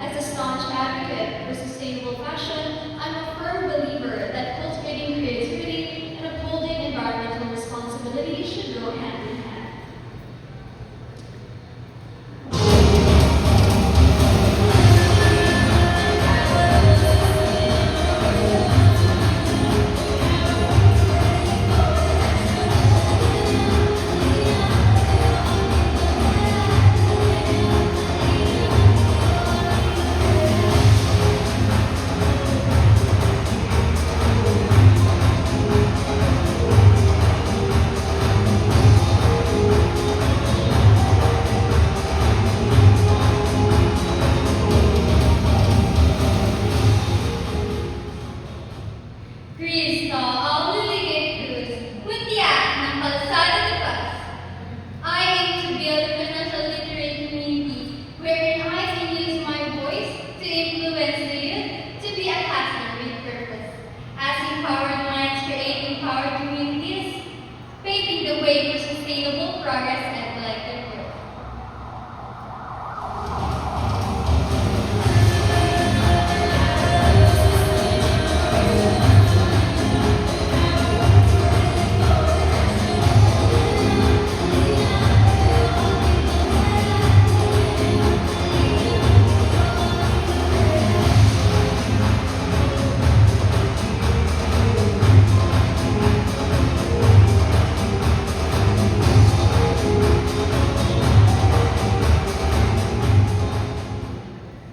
As a staunch advocate for sustainable fashion, I'm a firm believer that cultivating creativity and upholding environmental responsibility should go hand in hand. Kristo, ang Liligay Cruz, Mutiak ng Kalsada de Paz. I aim to build a financial literate community wherein I can use my voice to influence the youth to be a pastor with purpose. As empowered minds create empowered communities, paving the way for sustainable progress and collective growth.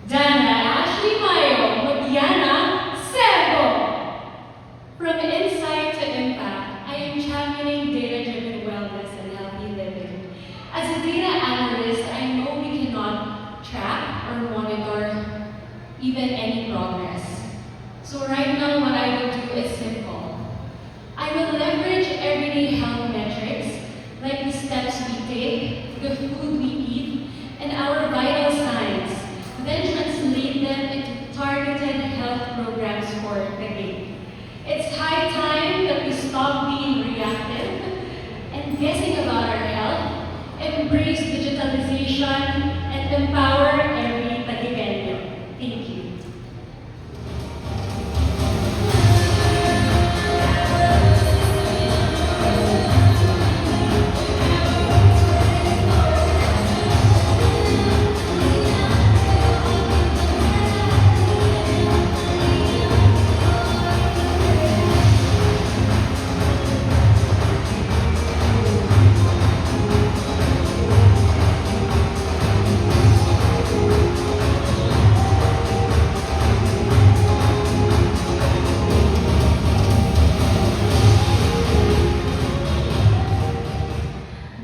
Dana Ashley Mayo, Mutiana, Servo. From insight to impact, I am championing data-driven wellness and healthy living. As a data analyst, I know we cannot track or monitor even any progress. So right now, what I will do is simple. I will leverage everyday health metrics, like the steps we take, the food we eat, and our vital signs, then translate them into targeted health programs for the day. It's high time that we stop being reactive and guessing about our health, embrace digitalization, and empower every Tagibenyo. Thank you.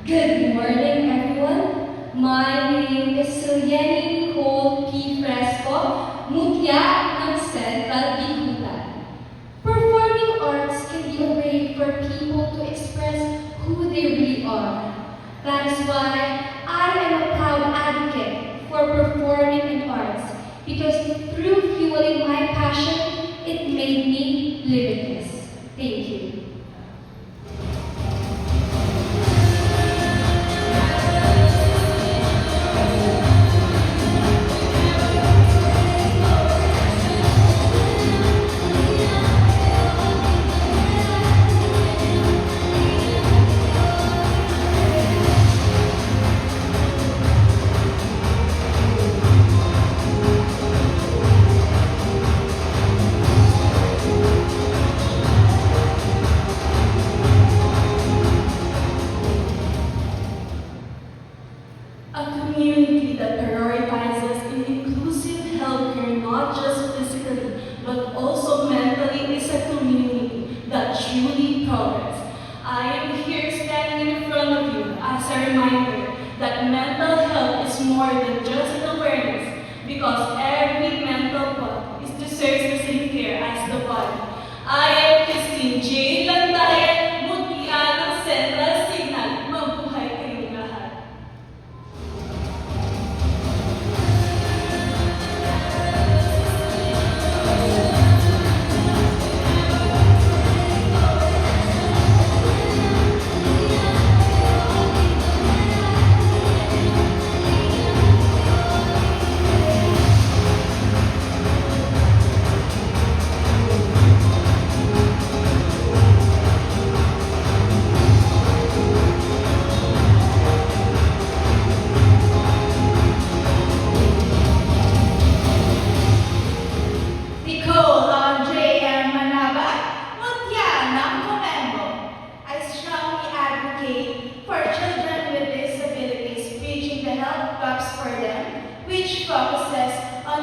Good morning, everyone. My name is Siliani Nicole P. Fresco, Mutya ng Central Bicutan. Performing arts can be a way for people to express who they really are. That is why I am a proud advocate for performing in arts, because through fueling my passion, it made me limitless. Thank you. A community that prioritizes an inclusive healthcare, not just physically, but also mentally, is a community that truly progresses. I am here standing in front of you as a reminder that mental health is more than just an awareness, because every mental health is deserves the same care as the body. I am Christine J. Landayan, Mutya ng Central Signal. Mabuhay kayong lahat.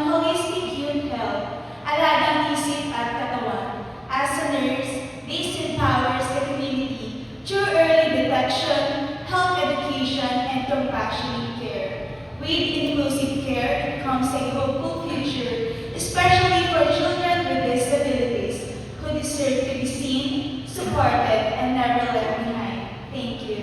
holistic youth health, alagang isip at katawan. As a nurse, this empowers the community through early detection, health education, and compassionate care. With inclusive care, it comes a hopeful future, especially for children with disabilities who deserve to be seen, supported, and never left behind. Thank you.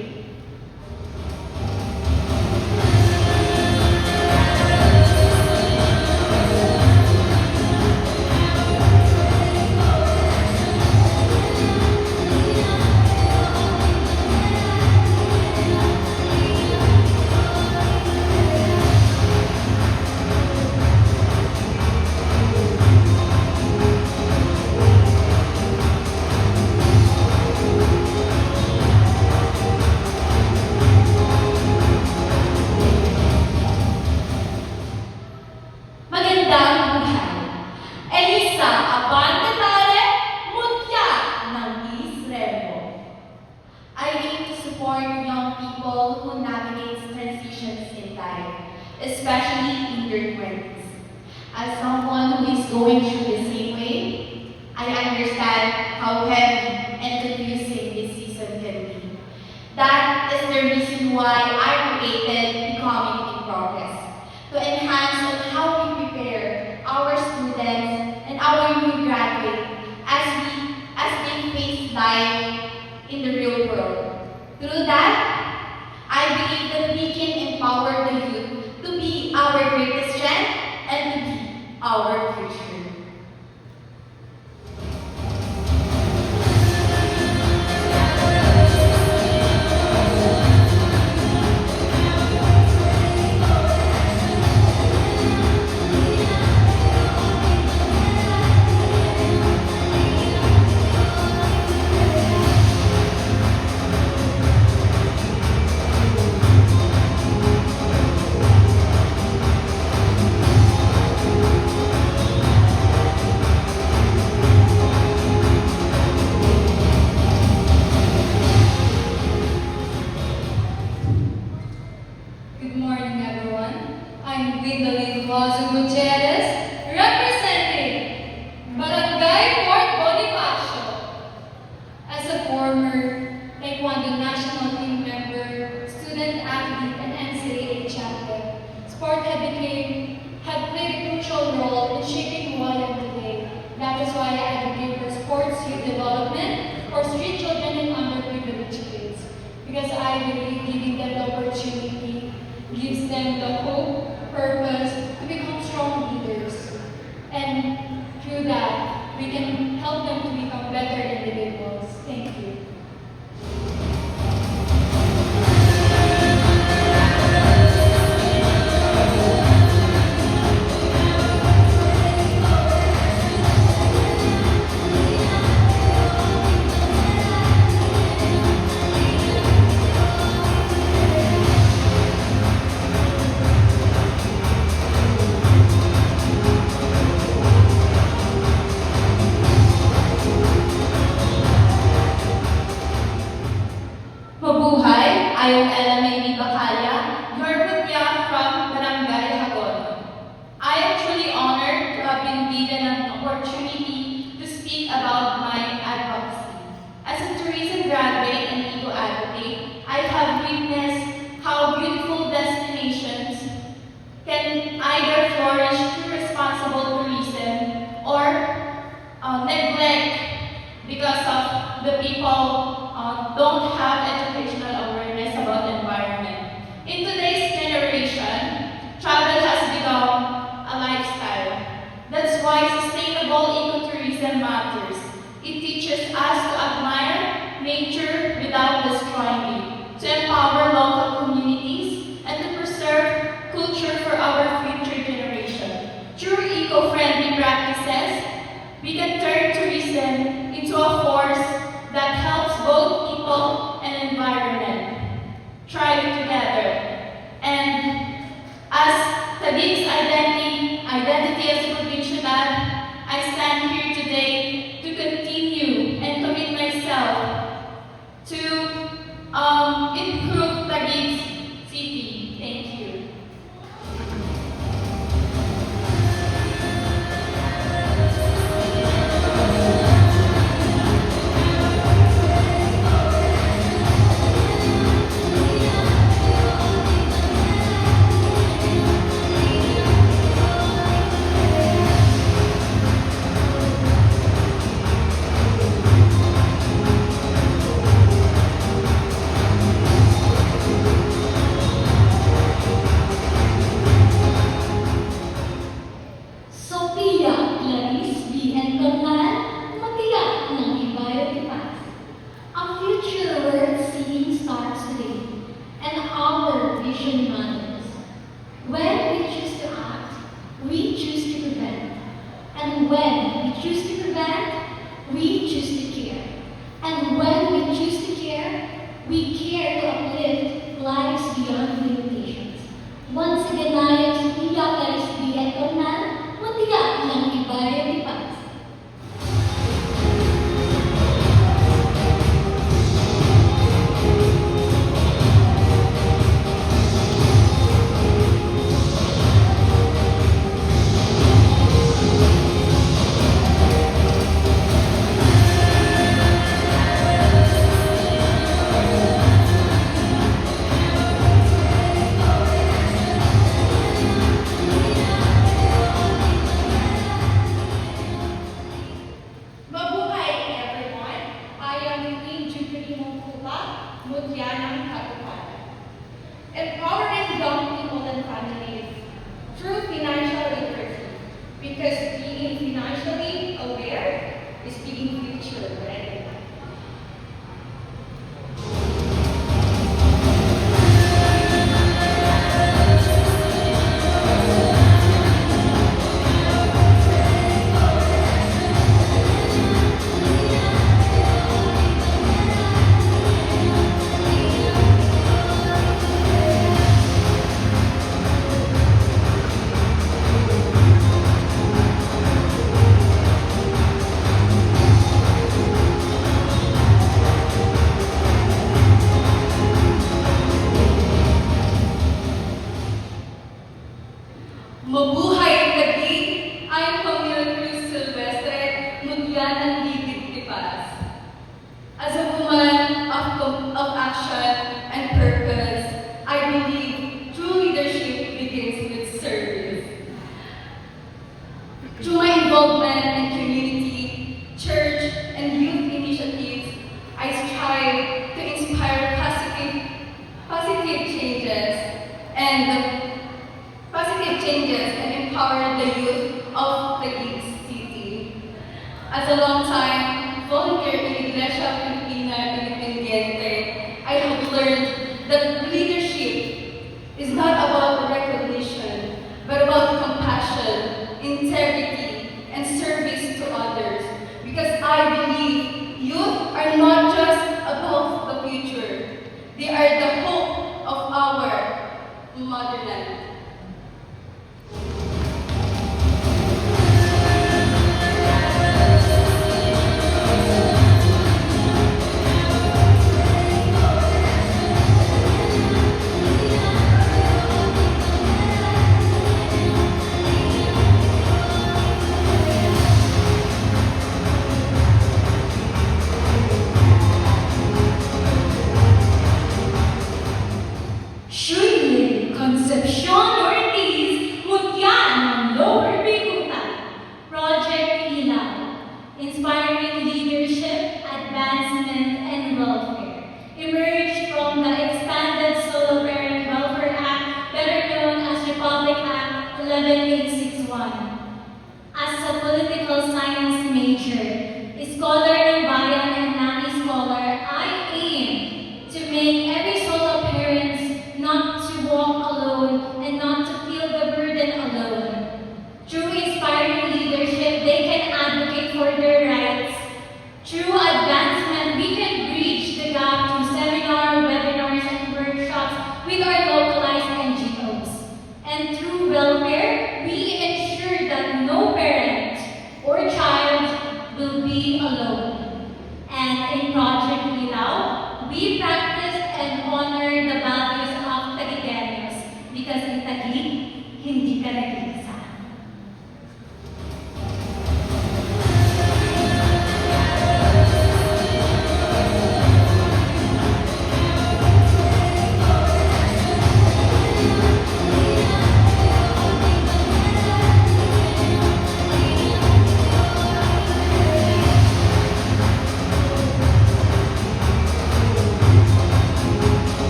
Magandang buhay! Elisa Abante-Tare, Mutya ng East Remo. I aim to support young people who navigate transitions in life, especially in their 20s. As someone who is going through the same way, I understand how heavy and confusing this season can be. That is the reason why I created Becoming in Progress, to enhance on how we prepare our students and our new graduates as they face life in the real world. Through that, I believe that we can empower the youth to be our greatest strength and to be our future. Good morning, everyone. I'm Gwendolyn Guazo Gutierrez, representing Barangay Fort Bonifacio. As a former Taekwondo national team member, student athlete, and NCAA champion, sport had played a crucial role in shaping who I am today. That is why I advocate for sports youth development for street children and underprivileged kids. Because I believe giving them the opportunity gives them the hope, purpose to become strong leaders. And through that, we can help them to become better individuals. Thank you. Mabuhay! I am Ella May Bacalla, your Mutya from Barangay Hagon. I am truly honored to have been given an opportunity to speak about my advocacy. As a tourism graduate and eco advocate, I have witnessed how beautiful destinations can either flourish through responsible tourism or neglect because of the people don't have educational awareness about the environment. In today's generation, travel has become a lifestyle. That's why sustainable ecotourism matters. It teaches us to admire nature without destroying it, to empower local communities, and to preserve culture for our future generation. Through eco-friendly practices, we can turn tourism into a force that helps both people and environment thrive together. And as Taguig's identity as Provincialad, I stand here today to continue and commit myself to improve Taguig's city. Thank you. And when we choose to prevent, we choose to care. And when we choose to care, we care to uplift lives beyond limitations. Once again, lives tiyak na resbiyan ko na matiyak ng ibayo ni Paz. Mabuhay everyone! I am Queen Jubilee Mongkula, Mutya ng Katuparan. Empowering young people and families through financial literacy, because being financially aware is being future ready. Mabuhay Taguig! I'm Camille Cruz Silvestre, Mutya ng Ligid Tipas. As a woman of action and purpose, I believe true leadership begins with service. Through my involvement in community, church, and youth initiatives, I strive to inspire positive changes and empower the youth of Taguig City. As a long-time volunteer in Iglesia Filipina Independiente, I have learned that leadership is not about recognition, but about compassion, integrity, and service to others. Because I believe youth are not just about the future, they are the hope of our motherland. Shunlin Concepcion Ortiz, Mutya ng Lower Bigutan. Project Ilaw, inspiring leadership, advancement, and welfare. Emerged from the expanded Solo Parent Welfare Act, better known as Republic Act 11861. As a political science major, scholar ng bayan and nanny scholar, I aim to make every solo parent not to walk alone and not to feel the burden alone. Through inspiring leadership, they can advocate for their rights. Through advancement, we can bridge the gap through seminar, webinars, and workshops with our localized NGOs. And through welfare, we ensure that no parent or child will be alone.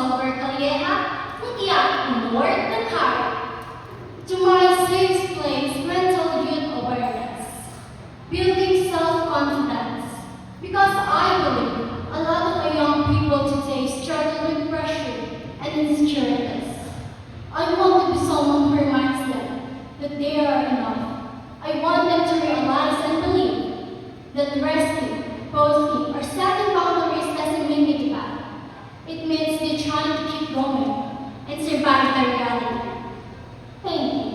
Christopher Calleja, Mutya, North Nakar. To my safe place, mental youth awareness, building self-confidence, because I believe a lot of the young people today struggle with pressure and insecurities. I want to be someone who reminds them that they are enough. I want them to realize and believe that resting, posting, or setting boundaries doesn't mean they give up. It means they're trying to keep going and survive their reality. Thank you.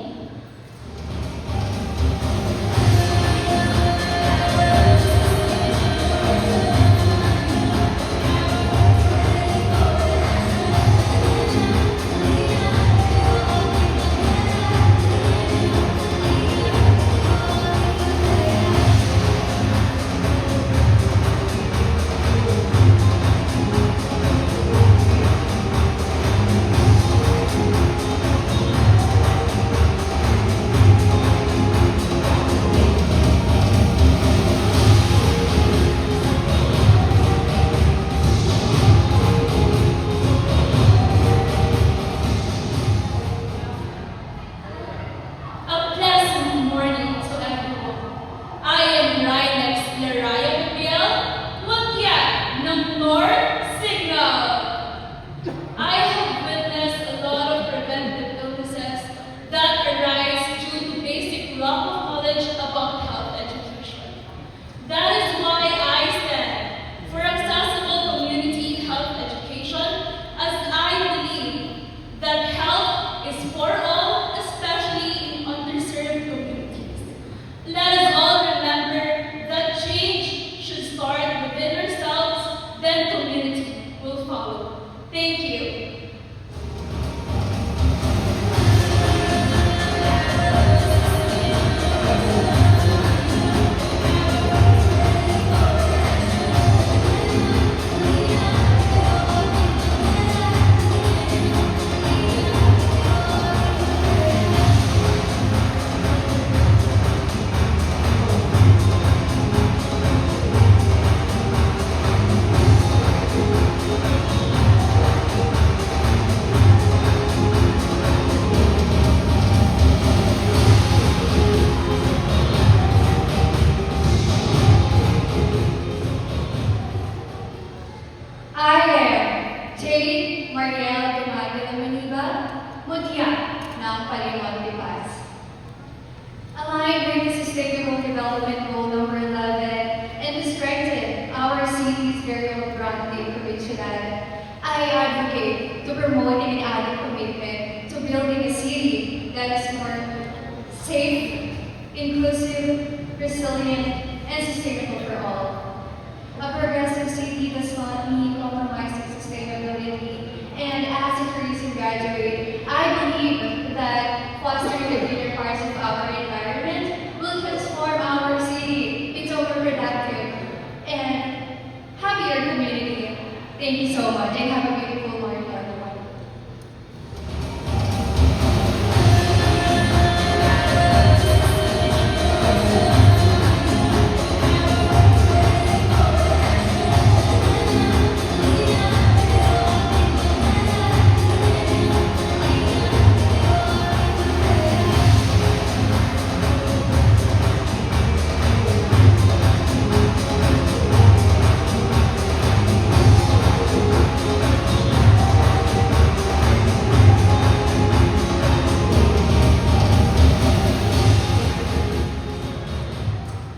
A pleasant morning to everyone. I am Rhinex Laraya Gabriel, Mutya ng North Signal. I have witnessed a lot of preventive illnesses that arise due to basic lack of knowledge about health education. That is why I stand for accessible community health education, as I believe that health is for all, especially in underserved communities. Let us all remember that change should start within ourselves, then community will follow. Thank you. I am Jade Mariel Dumaga de Maniba, Mutya ng Paliwan Dipas. Aligned with the Sustainable Development Goal number 11 and to strengthen our city's Gabriel Grande Provincial, I advocate to promote an added commitment to building a city that is more safe, inclusive, resilient, and sustainable for all. A progressive city does not mean compromising sustainability, and as a tourism graduate, I believe that fostering the greener parts of our environment will transform our city into a more productive and happier community. Thank you so much, and have a beautiful morning, everyone.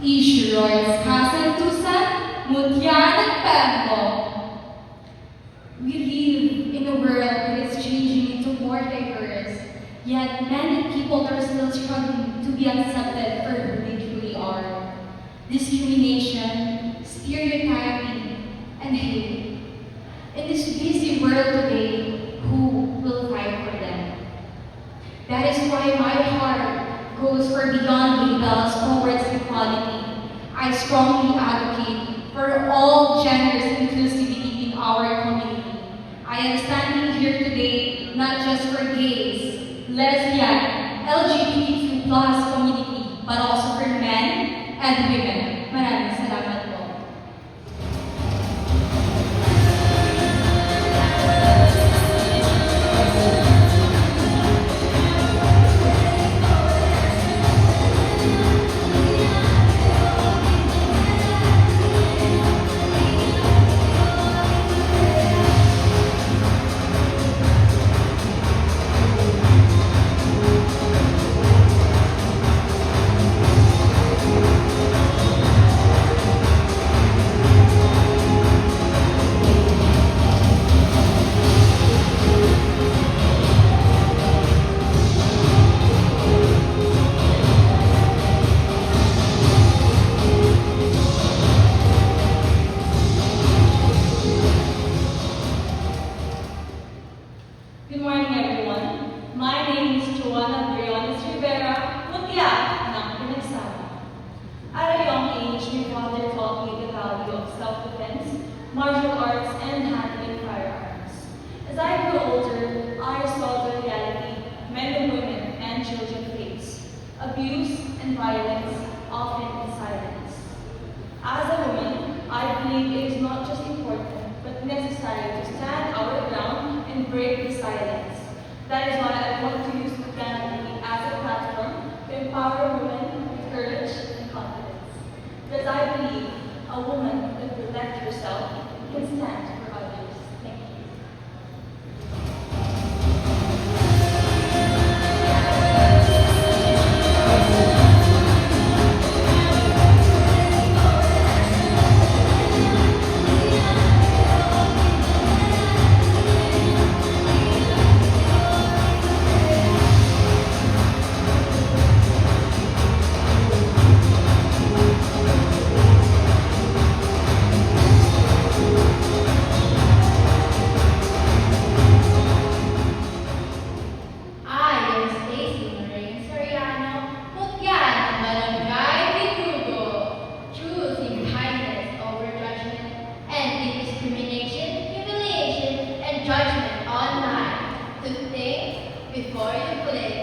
Issue Royce Kasantusan, Mutya ng Pembo. We live in a world that is changing into more diverse, yet many people are still struggling to be accepted for who they truly are. Discrimination, stereotyping, and hate. In this busy world today, who will fight for them? That is why my heart goes for beyond labels towards equality. I strongly advocate for all genders inclusivity in our community. I am standing here today not just for gays, lesbian, LGBTQ+ community, but also for men and women. Maraming salamat po. Good morning, everyone. My name is Joanna Briones Rivera, Mutya ng Pinagsama. At a young age, my father taught me the value of self-defense, martial arts, and handling firearms. As I grew older, I saw the reality men and women and children face: abuse and violence, often in silence. As a woman, I believe it is not just important, but necessary to stand our ground and break the silence. That is why I want to use Mutyanity as a platform to empower women with courage and confidence. Because I believe a woman can protect herself can stand for others. Thank you. I am Stacy Lorraine Soriano, Mutya ng Barangay Bitugo, choosing kindness over judgment and discrimination, humiliation, and judgment online. To think before you click.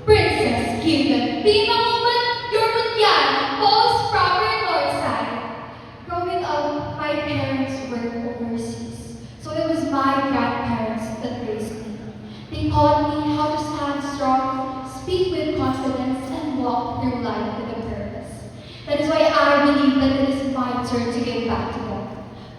Princess Kingdom, being a woman, your Mutyan falls proper north side. Growing up, my parents were overseas, so it was my grandparents that raised me. They taught me how to stand strong, speak with confidence, and walk through life with a purpose. That is why I believe that it is my turn to give back to them.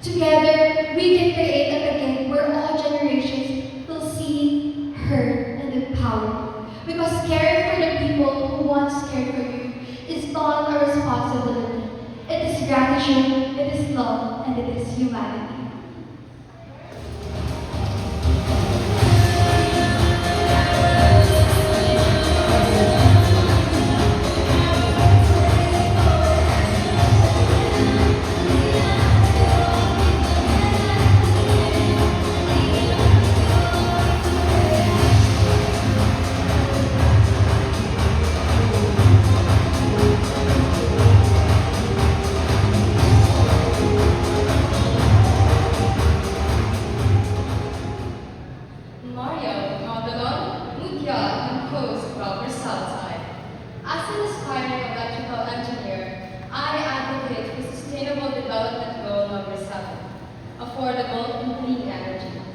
Together, we can create a Taguig where all generations feel seen, heard, and empowered. Because caring for the people who once cared for you is not a responsibility. It is gratitude, it is love, and it is humanity. Mario Nautalon, Mutya ng Coast Proper Southside. As an aspiring electrical engineer, I advocate for Sustainable Development Goal number 7, affordable and clean energy.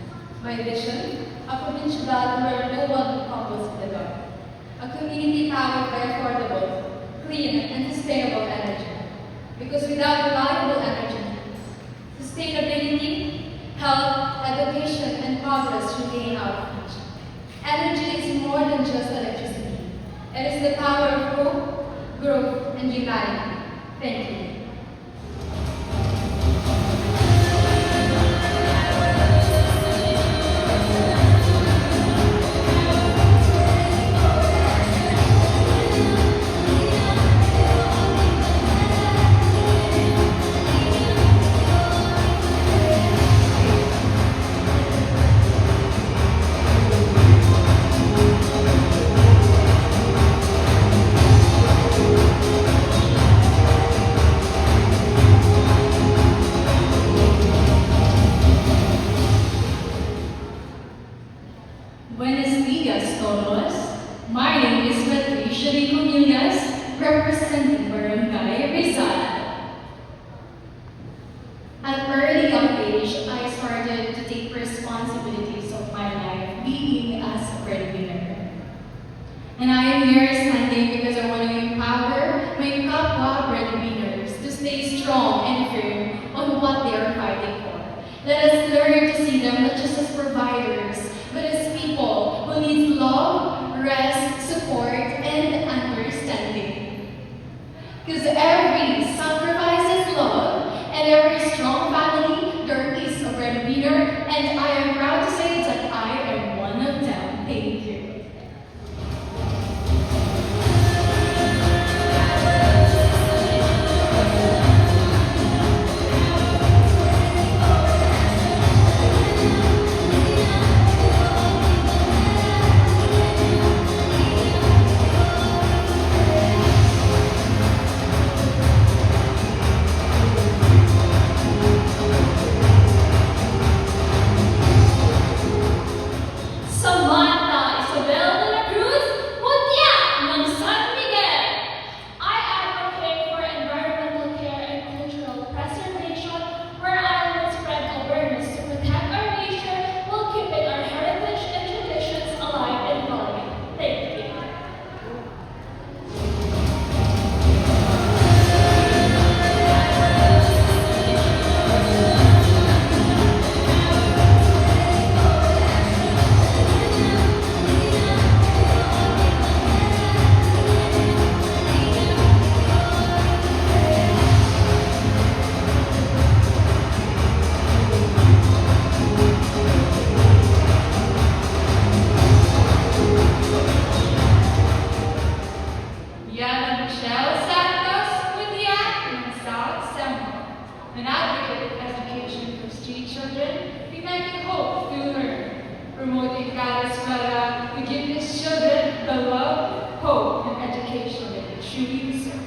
My vision, a provincial where no one crumbles in the dark. A community powered by affordable, clean, and sustainable energy. Because without reliable energy, sustainability, health, education, and progress remain out of reach. Energy is more than just electricity. It is the power of hope, growth, and humanity. Thank you. Buenos dias, todos. My name is Patricia de Comillas, representing Barangay Rizal. At an early young age, I started to take responsibilities of my life, being as a breadwinner. And I am here standing because I want to empower my kapwa breadwinners to stay strong and firm on what they are fighting for. Let us learn see them not just as providers, but as people who need love, rest, support, and understanding. Because every sacrifice is love, and every strong family, there is a breadwinner, and I am proud to say that I am one of them. Thank you. Samantha Isabel de la Cruz, Mutya ng San Miguel. I advocate for environmental care and cultural preservation, where I will spread awareness to protect our nature while keeping our heritage and traditions alive and growing. Thank you. Yana Michelle Santos Mutya ng South Semco, an advocate of education for street children, igniting hope through learning, promoting cada escuela to give these children the love, hope, and education that they truly deserve.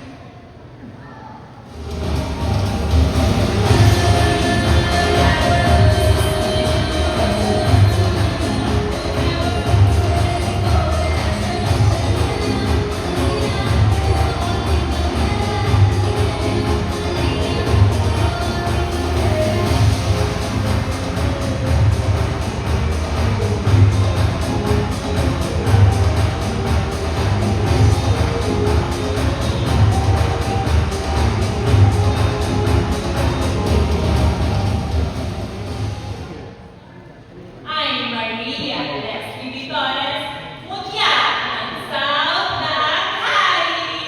I'm Maria Leslie Torres, Mutya ng South Naghari.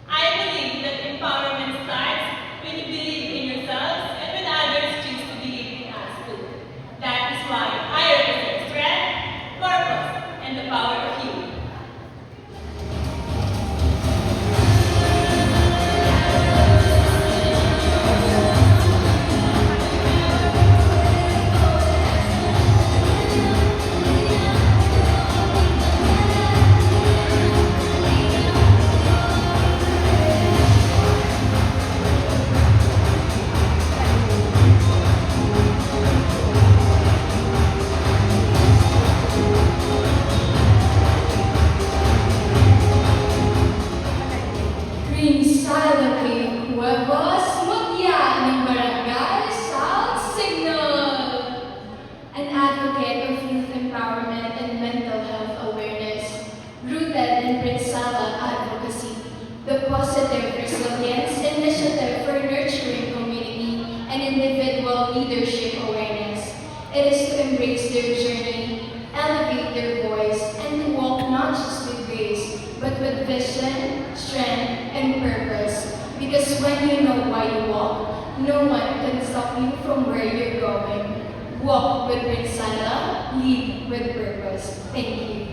I believe that empowerment starts when you believe in yourselves and when others choose to believe in us too. That is why I represent strength, purpose, and the power of you. Green Silent Huevos Mutya ng Barangay South Signal, an advocate of youth empowerment and mental health awareness, rooted in Prinsala advocacy, the positive resilience initiative for nurturing community and individual leadership awareness. It is to embrace their journey, elevate their voice, and to walk not just with grace, but with vision, strength, and purpose. Because when you know why you walk, no one can stop you from where you're going. Walk with Prinsala, lead with purpose. Thank you.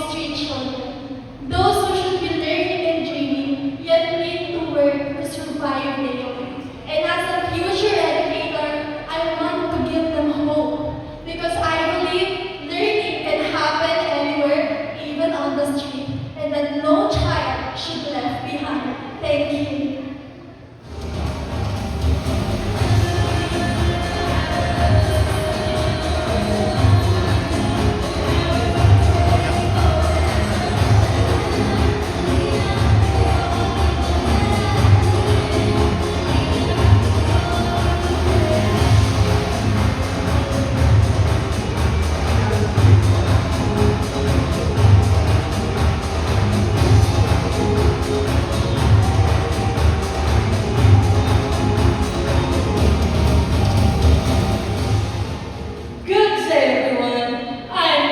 street children. Those who should be learning and dreaming, yet need to work to survive daily. And as a future educator, I want to give them hope because I believe learning can happen anywhere, even on the street, and that no child should be left behind. Thank you. Good day, everyone. I'm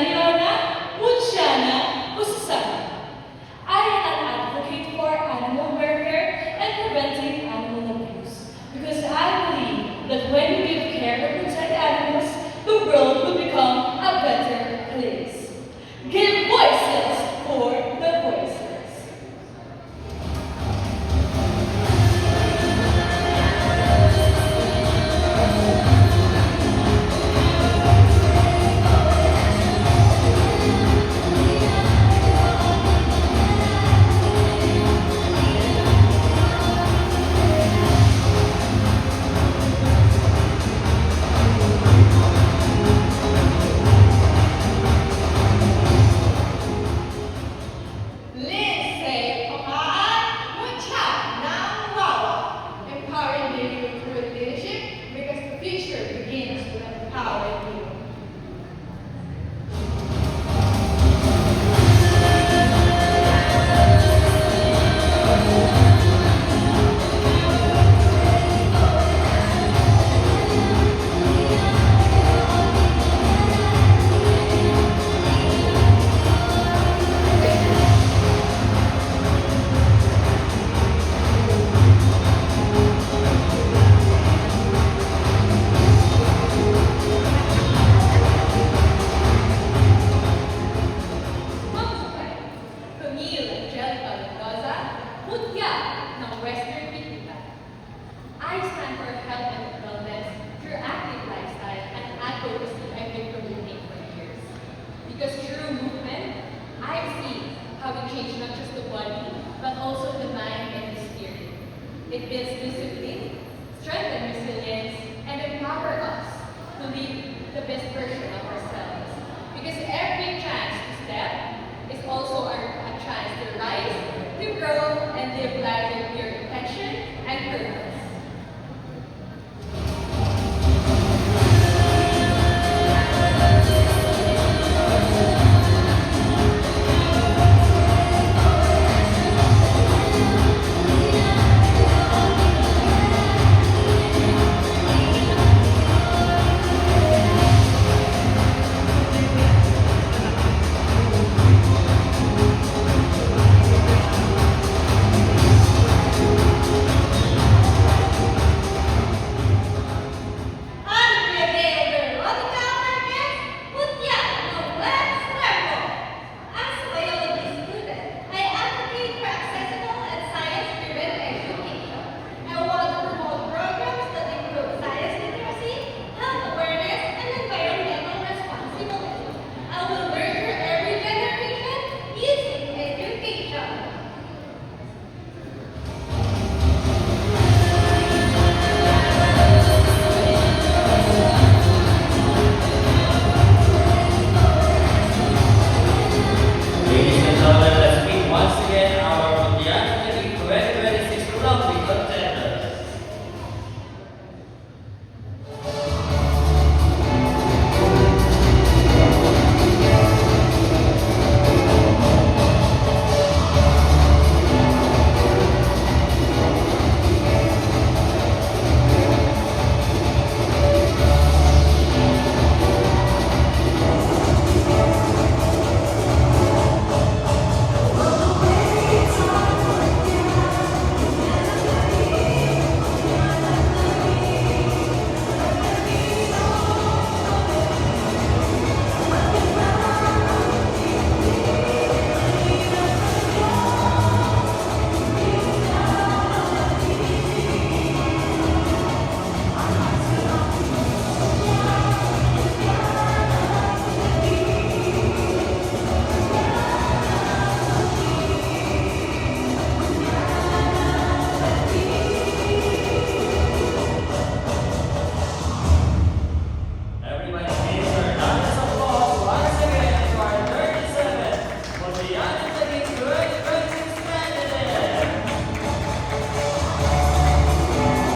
Leona Muciana Usasana. I am an advocate for animal welfare and preventing animal abuse because I believe that when we give care and protect animals, the world will become a better place. Give voices for the voiceless. Lindsay Pakaan Mucha ng Wawa. Empowering you through leadership because the future begins with empowering you. Camille Angelica Mendoza, Mutya ng Western Bicol. I stand for health and wellness through active lifestyle and advocacy I've been promoting for years. Because through movement, I've seen how we change not just the body, but also the mind and the spirit. It builds discipline, strengthens resilience, and empower us to live the best version of ourselves. Because every chance to step is also a chance to rise, to grow, and live life with pure intention and purpose.